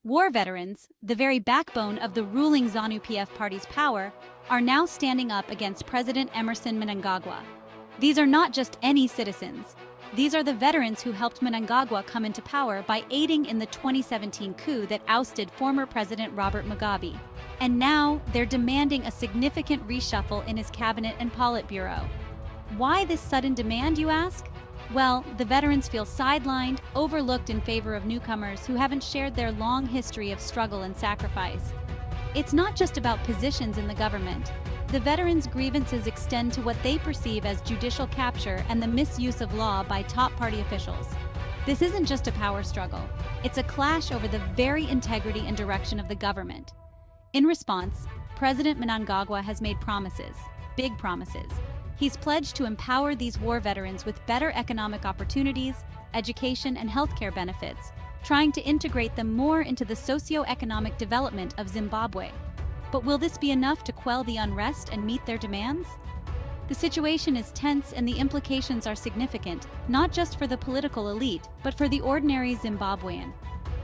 War veterans, the very backbone of the ruling ZANU-PF party's power, are now standing up against President Emmerson Mnangagwa. These are not just any citizens. These are the veterans who helped Mnangagwa come into power by aiding in the 2017 coup that ousted former President Robert Mugabe. And now, they're demanding a significant reshuffle in his cabinet and Politburo. Why this sudden demand, you ask? Well, the veterans feel sidelined, overlooked in favor of newcomers who haven't shared their long history of struggle and sacrifice. It's not just about positions in the government. The veterans' grievances extend to what they perceive as judicial capture and the misuse of law by top party officials. This isn't just a power struggle. It's a clash over the very integrity and direction of the government. In response, President Mnangagwa has made promises, big promises. He's pledged to empower these war veterans with better economic opportunities, education, and healthcare benefits, trying to integrate them more into the socio-economic development of Zimbabwe. But will this be enough to quell the unrest and meet their demands? The situation is tense and the implications are significant, not just for the political elite, but for the ordinary Zimbabwean.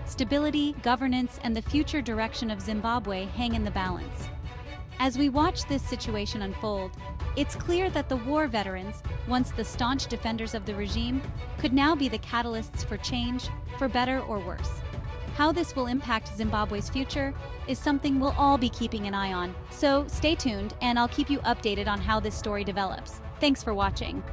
Stability, governance, and the future direction of Zimbabwe hang in the balance. As we watch this situation unfold, it's clear that the war veterans, once the staunch defenders of the regime, could now be the catalysts for change, for better or worse. How this will impact Zimbabwe's future is something we'll all be keeping an eye on. So stay tuned, and I'll keep you updated on how this story develops. Thanks for watching.